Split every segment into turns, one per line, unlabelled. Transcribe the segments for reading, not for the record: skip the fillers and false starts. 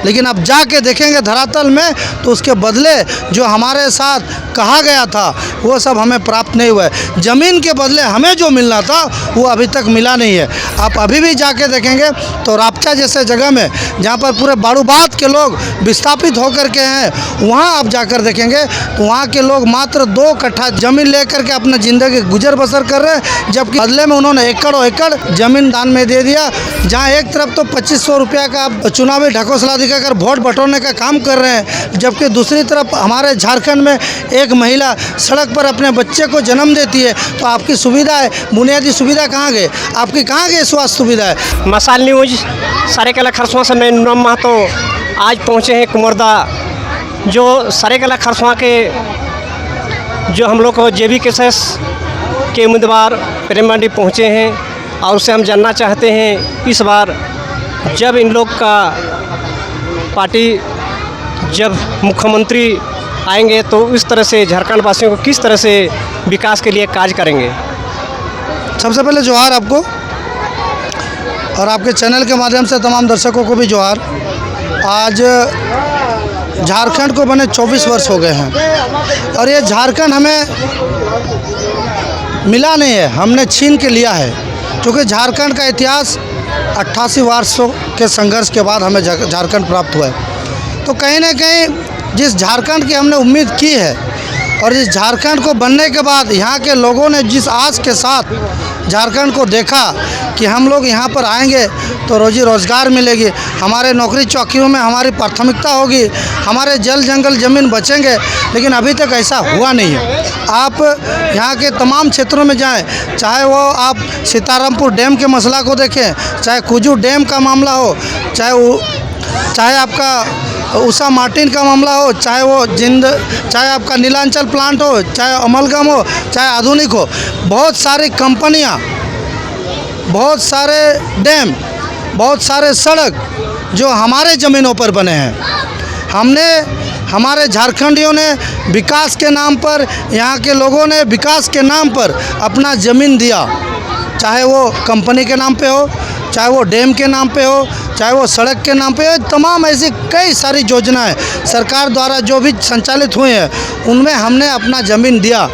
लेकिन अब जाके देखेंगे धरातल में तो उसके बदले जो हमारे साथ कहा गया था वो सब हमें प्राप्त नहीं हुआ है। ज़मीन के बदले हमें जो मिलना था वो अभी तक मिला नहीं है। आप अभी भी जाके देखेंगे तो रापचा जैसे जगह में जहाँ पर पूरे बाड़ूबात के लोग विस्थापित होकर के हैं, वहाँ आप जाकर देखेंगे तो वहाँ के लोग मात्र 2 कट्ठा ज़मीन लेकर के अपना ज़िंदगी गुजर बसर कर रहे हैं, जबकि बदले में उन्होंने एकड़ों एकड़ ज़मीन दान में दे दिया। जहाँ एक तरफ तो 2500 रुपया का चुनावी ढकोसला दिखाकर वोट बटोरने का काम कर रहे हैं, जबकि दूसरी तरफ हमारे झारखंड में एक महिला सड़क पर अपने बच्चे को जन्म देती है। तो आपकी सुविधा है, बुनियादी सुविधा कहाँ गए? आपकी कहाँ गई स्वास्थ्य सुविधा है?
मसाल न्यूज सरायकेला खरसवां से मैं नूरम महतो आज पहुँचे हैं कुमरदा, जो सरायकेला खरसवां के जो हम लोग को जेबी केसेस के उम्मीदवार प्रेम मांडी पहुँचे हैं और उससे हम जानना चाहते हैं इस बार जब इन लोग का पार्टी जब मुख्यमंत्री आएंगे तो इस तरह से झारखंड वासियों को किस तरह से विकास के लिए कार्य करेंगे।
सबसे पहले जोहार आपको और आपके चैनल के माध्यम से तमाम दर्शकों को भी जोहार। आज झारखंड को बने 24 वर्ष हो गए हैं और ये झारखंड हमें मिला नहीं है, हमने छीन के लिया है। क्योंकि झारखंड का इतिहास 88 वर्षों के संघर्ष के बाद हमें झारखंड प्राप्त हुआ है। तो कहीं ना कहीं जिस झारखंड की हमने उम्मीद की है और इस झारखंड को बनने के बाद यहाँ के लोगों ने जिस आस के साथ झारखंड को देखा कि हम लोग यहाँ पर आएंगे तो रोजी रोज़गार मिलेगी, हमारे नौकरी चौकियों में हमारी प्राथमिकता होगी, हमारे जल जंगल ज़मीन बचेंगे, लेकिन अभी तक ऐसा हुआ नहीं है। आप यहाँ के तमाम क्षेत्रों में जाएं, चाहे वो आप सीतारामपुर डैम के मसला को देखें, चाहे कुजू डैम का मामला हो, चाहे आपका उषा मार्टिन का मामला हो, चाहे आपका नीलांचल प्लांट हो, चाहे अमलगम हो, चाहे आधुनिक हो, बहुत सारी कंपनियां, बहुत सारे डैम, बहुत सारे सड़क जो हमारे ज़मीनों पर बने हैं। हमारे झारखंडियों ने विकास के नाम पर, यहाँ के लोगों ने विकास के नाम पर अपना ज़मीन दिया, चाहे वो कंपनी के नाम पे हो, चाहे वो डैम के नाम पे हो, चाहे वो सड़क के नाम पे हो। तमाम ऐसी कई सारी योजनाएं सरकार द्वारा जो भी संचालित हुई हैं उनमें हमने अपना ज़मीन दिया,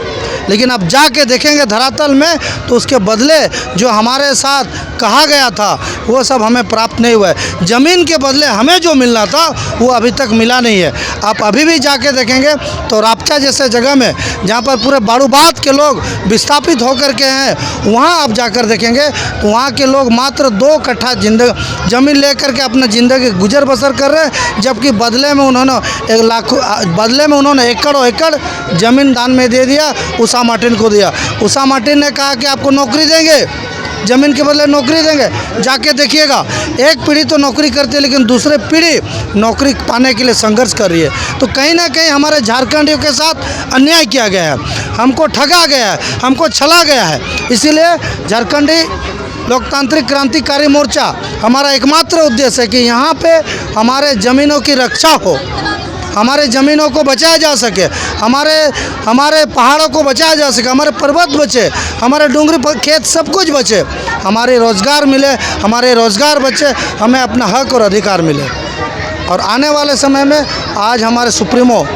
लेकिन अब जाके देखेंगे धरातल में तो उसके बदले जो हमारे साथ कहा गया था वो सब हमें प्राप्त नहीं हुआ है। ज़मीन के बदले हमें जो मिलना था वो अभी तक मिला नहीं है। आप अभी भी जाके देखेंगे तो रापचा जैसे जगह में जहाँ पर पूरे बाड़ूबात के लोग विस्थापित होकर के हैं, वहाँ आप जाकर देखेंगे तो वहाँ के लोग मात्र 2 कट्ठा ज़मीन लेकर के अपना ज़िंदगी गुजर बसर कर रहे हैं, जबकि बदले में उन्होंने एकड़ों एकड़ ज़मीन दान में दे दिया, उषा मार्टिन को दिया। उषा मार्टिन ने कहा कि आपको नौकरी देंगे, ज़मीन के बदले नौकरी देंगे। जाके देखिएगा, एक पीढ़ी तो नौकरी करती है लेकिन दूसरी पीढ़ी नौकरी पाने के लिए संघर्ष कर रही है। तो कहीं ना कहीं हमारे झारखंडियों के साथ अन्याय किया गया है, हमको ठगा गया है, हमको छला गया है। इसीलिए झारखंडी लोकतांत्रिक क्रांतिकारी मोर्चा हमारा एकमात्र उद्देश्य है कि यहाँ पे हमारे ज़मीनों की रक्षा हो, हमारे ज़मीनों को बचाया जा सके, हमारे पहाड़ों को बचाया जा सके, हमारे पर्वत बचे, हमारे डूंगरी खेत सब कुछ बचे, हमारे रोज़गार मिले, हमारे रोज़गार बचे, हमें अपना हक और अधिकार मिले। और आने वाले समय में आज हमारे सुप्रीमो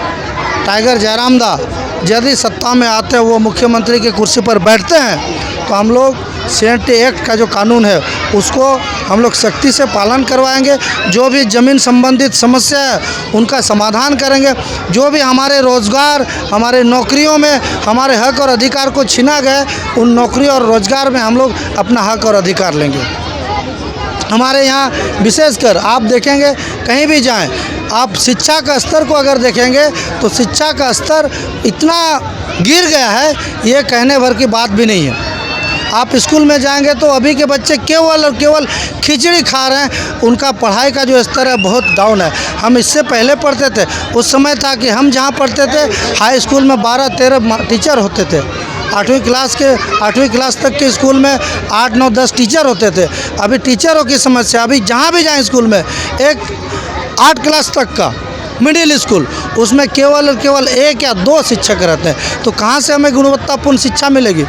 टाइगर जयरामदा यदि सत्ता में आते हैं, वो मुख्यमंत्री की कुर्सी पर बैठते हैं, तो हम लोग 70 एक्ट का जो कानून है उसको हम लोग सख्ती से पालन करवाएंगे। जो भी ज़मीन संबंधित समस्या है उनका समाधान करेंगे। जो भी हमारे रोज़गार, हमारे नौकरियों में हमारे हक और अधिकार को छीना गया, उन नौकरी और रोज़गार में हम लोग अपना हक और अधिकार लेंगे। हमारे यहाँ विशेषकर आप देखेंगे, कहीं भी जाएं, आप शिक्षा का स्तर को अगर देखेंगे तो शिक्षा का स्तर इतना गिर गया है, ये कहने भर की बात भी नहीं है। आप स्कूल में जाएंगे तो अभी के बच्चे केवल और केवल खिचड़ी खा रहे हैं, उनका पढ़ाई का जो स्तर है बहुत डाउन है। हम इससे पहले पढ़ते थे, उस समय था कि हम जहाँ पढ़ते थे हाई स्कूल में 12-13 टीचर होते थे। 8वीं क्लास तक के स्कूल में 8-9-10 टीचर होते थे। अभी टीचरों की समस्या, अभी जहाँ भी जाएँ स्कूल में एक 8 क्लास तक का मिडिल स्कूल, उसमें केवल और केवल 1 या 2 शिक्षक रहते हैं। तो कहाँ से हमें गुणवत्तापूर्ण शिक्षा मिलेगी?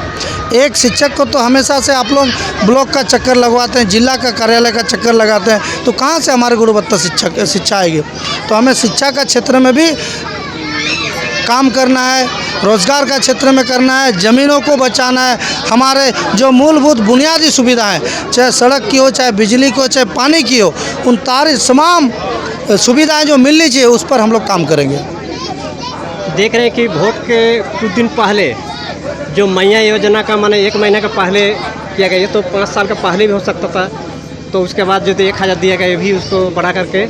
एक शिक्षक को तो हमेशा से आप लोग ब्लॉक का चक्कर लगवाते हैं, जिला का कार्यालय का चक्कर लगाते हैं, तो कहाँ से हमारी गुणवत्ता शिक्षा आएगी? तो हमें शिक्षा का क्षेत्र में भी काम करना है, रोज़गार का क्षेत्र में करना है, ज़मीनों को बचाना है। हमारे जो मूलभूत बुनियादी सुविधाएं, चाहे सड़क की हो, चाहे बिजली की हो, चाहे पानी की हो, उन तमाम सुविधाएं जो मिलनी चाहिए उस पर हम लोग काम करेंगे।
देख रहे हैं कि वोट के कुछ दिन पहले जो मैया योजना का माने 1 महीने का पहले किया गया, ये तो 5 साल का पहले भी हो सकता था, तो उसके बाद जो 1000 दिया गया, ये भी उसको बढ़ा करके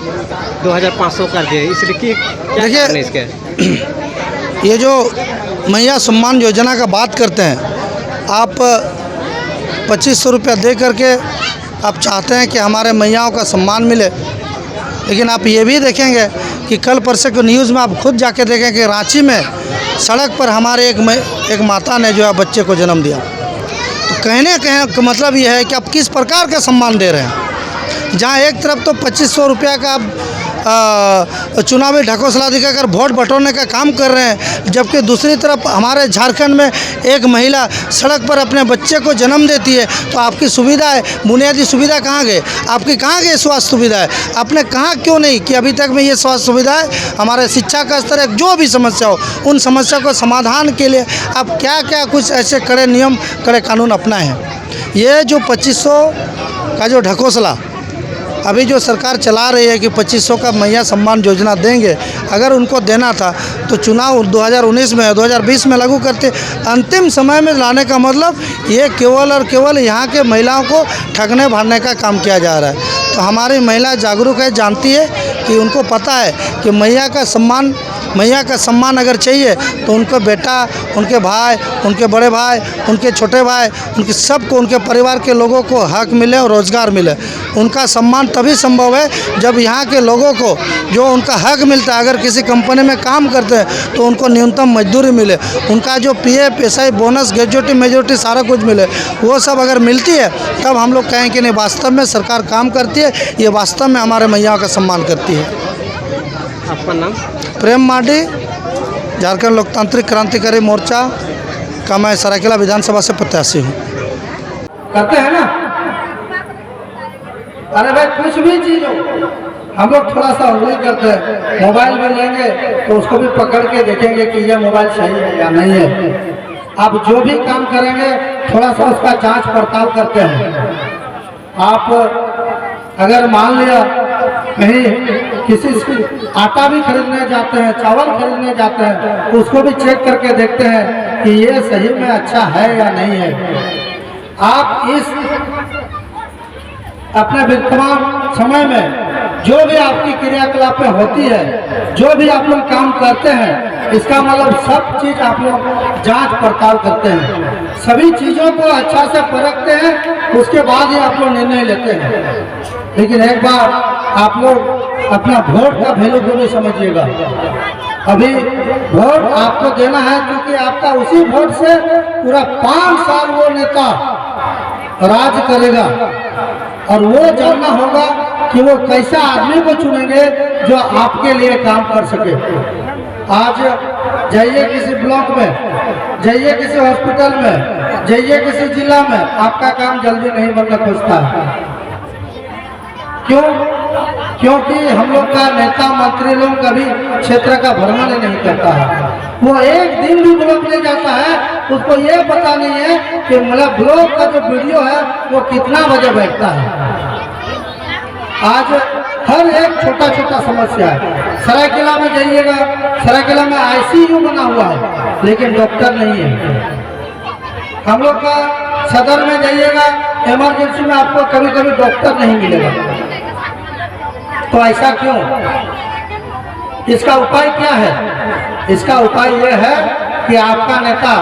2500 कर दिया। इसलिए कि क्या कारण है इसके?
ये जो मैया सम्मान योजना का बात करते हैं, आप 2500 रुपया दे करके आप चाहते हैं कि हमारे मैयाओं का सम्मान मिले, लेकिन आप ये भी देखेंगे कि कल परसों को न्यूज़ में आप खुद जाके देखें कि रांची में सड़क पर हमारे एक माता ने जो है बच्चे को जन्म दिया। तो कहने का मतलब ये है कि आप किस प्रकार का सम्मान दे रहे हैं। जहाँ एक तरफ तो 2500 रुपया का चुनावी ढकोसला दिखाकर वोट बटोरने का काम कर रहे हैं, जबकि दूसरी तरफ हमारे झारखंड में एक महिला सड़क पर अपने बच्चे को जन्म देती है। तो आपकी सुविधाएं, बुनियादी सुविधा कहाँ गए? आपकी कहाँ गए स्वास्थ्य सुविधाएं? आपने कहाँ क्यों नहीं कि अभी तक में ये स्वास्थ्य सुविधाएं, हमारे शिक्षा का स्तर, जो भी समस्या हो, उन समस्या को समाधान के लिए आप क्या क्या कुछ ऐसे कड़े नियम, कड़े कानून अपनाए हैं? ये जो 2500 का जो ढकोसला अभी जो सरकार चला रही है कि 2500 का मैया सम्मान योजना देंगे, अगर उनको देना था तो चुनाव 2019 में, 2020 में लागू करते। अंतिम समय में लाने का मतलब ये केवल और केवल यहाँ के महिलाओं को ठगने भागने का काम किया जा रहा है। तो हमारी महिला जागरूक है, जानती है कि उनको पता है कि मैया का सम्मान अगर चाहिए तो उनको बेटा, उनके भाई, उनके बड़े भाई, उनके छोटे भाई, उनके सबको, उनके परिवार के लोगों को हक मिले और रोज़गार मिले। उनका सम्मान तभी संभव है जब यहाँ के लोगों को जो उनका हक मिलता है, अगर किसी कंपनी में काम करते हैं तो उनको न्यूनतम मजदूरी मिले, उनका जो PF, SI, bonus, gratuity, majority सारा कुछ मिले, वो सब अगर मिलती है तब हम लोग कहें कि नहीं वास्तव में सरकार काम करती है, ये वास्तव में हमारे मैयाओं का सम्मान करती है।
आपका नाम?
प्रेम मार्डी, झारखंड लोकतांत्रिक क्रांतिकारी मोर्चा का मैं सरायकेला विधानसभा से प्रत्याशी हूँ।
करते हैं ना? अरे भाई कुछ भी चीज हो, हम लोग थोड़ा सा उंगली करते हैं। मोबाइल में लेंगे तो उसको भी पकड़ के देखेंगे कि ये मोबाइल सही है या नहीं है। आप जो भी काम करेंगे थोड़ा सा उसका जांच पड़ताल करते हैं। आप अगर मान लिया कहीं किसी आटा भी खरीदने जाते हैं, चावल खरीदने जाते हैं, तो उसको भी चेक करके देखते हैं कि ये सही में अच्छा है या नहीं है। आप इस अपने वर्तमान समय में जो भी आपकी क्रियाकलापें होती है, जो भी आप लोग काम करते हैं, इसका मतलब सब चीज आप लोग जांच पड़ताल करते हैं, सभी चीजों को अच्छा से परखते हैं, उसके बाद ही आप लोग निर्णय लेते हैं। लेकिन एक बार आप लोग अपना वोट का वैल्यू को भी समझिएगा। अभी वोट आपको देना है क्योंकि आपका उसी वोट से पूरा 5 साल वो नेता राज करेगा, और वो जानना होगा कि वो कैसा आदमी को चुनेंगे जो आपके लिए काम कर सके। आज जाइए किसी ब्लॉक में, जाइए किसी हॉस्पिटल में, जाइए किसी जिला में, आपका काम जल्दी नहीं बनना खोजता है। क्यों? क्योंकि हम लोग का नेता मंत्री लोग कभी क्षेत्र का भ्रमण नहीं करता है। वो एक दिन भी ब्लॉक नहीं जाता है, उसको ये पता नहीं है कि मतलब ब्लॉक का जो वीडियो है वो कितना बजे बैठता है। आज हर एक छोटा छोटा समस्या है। सरायकेला में जाइएगा, सरायकेला में ICU बना हुआ है लेकिन डॉक्टर नहीं है। हम लोग का सदर में जाइएगा, इमरजेंसी में आपको कभी कभी डॉक्टर नहीं मिलेगा। तो ऐसा क्यों? इसका उपाय क्या है? इसका उपाय यह है कि आपका नेता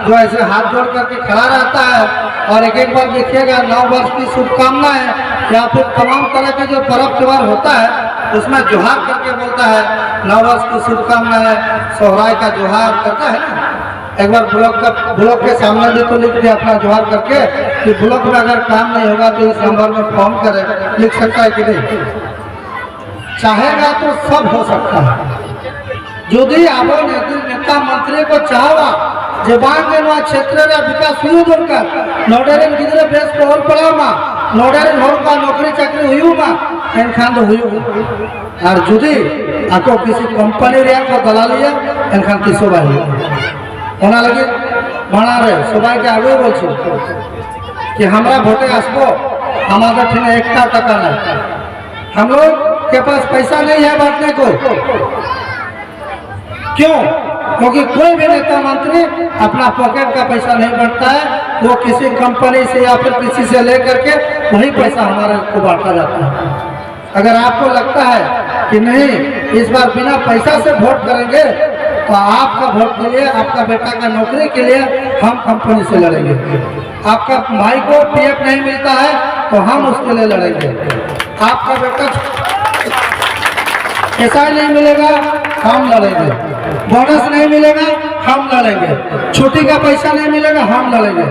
जो ऐसे हाथ जोड़ करके खड़ा रहता है और एक बार देखिएगा 9 वर्ष की शुभकामनाएं या फिर तमाम तरह के जो पर्व त्योहार होता है उसमें जोहार करके बोलता है 9 वर्ष की शुभकामनाएं, सोहराय का जोहार करता है ना। एक बार ब्लॉक के सामने भी तो लिख दिया अपना जोहार करके कि ब्लॉक में अगर काम नहीं होगा तो इस नंबर में फोन करें, लिख सकता है कि नहीं? चाहेगा तो सब हो सकता है। যদি আমার নেতা মন্ত্রীকে চাওয়া যে বাংলা ক্ষেত্রের বিকাশ হুই দরকার, নডারের গিদরে বেশ পহল পড়াওয়া, নডারের হরকা নকরি চাকরি হুইউমা এনখান তো হুইউ। আর যদি আকো কিছু কোম্পানির এক দলালিয়া এনখান কি সবাই ওনা লাগে বানারে সবাইকে আগে বলছি कि हमरा वोटे आसबो हमारे ठेने एक टका नहीं, हम लोग के पास पैसा नहीं है बांटने को। क्यों? क्योंकि कोई भी नेता मंत्री अपना पॉकेट का पैसा नहीं बढ़ता है, वो किसी कंपनी से या फिर किसी से लेकर के वही पैसा हमारे को बांटा जाता है। अगर आपको लगता है कि नहीं इस बार बिना पैसा से वोट करेंगे तो आपका वोट के लिए, आपका बेटा का नौकरी के लिए हम कंपनी से लड़ेंगे। आपका भाई को पीएफ नहीं मिलता है तो हम उसके लिए लड़ेंगे। आपका बेटा ऐसा नहीं मिलेगा हम लड़ेंगे। बोनस नहीं मिलेगा हम लड़ेंगे। छुट्टी का पैसा नहीं मिलेगा हम लड़ेंगे।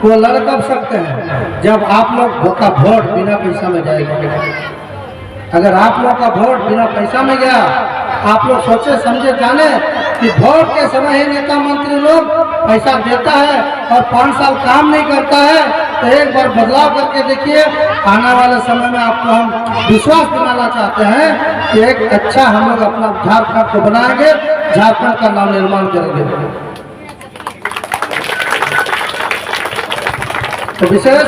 वो लड़ कब सकते हैं जब आप लोग का वोट बिना पैसा में जाएगा। अगर आप लोग का वोट बिना पैसा में गया, आप लोग सोचे समझे जाने कि वोट के समय ही नेता मंत्री लोग पैसा देता है और 5 साल काम नहीं करता है, तो एक बार बदलाव करके देखिए। आने वाले समय में आपको हम विश्वास दिलाना चाहते हैं कि एक अच्छा हम लोग अपना झारखंड को बनाएंगे, झारखंड का नाम निर्माण करेंगे। तो विशेष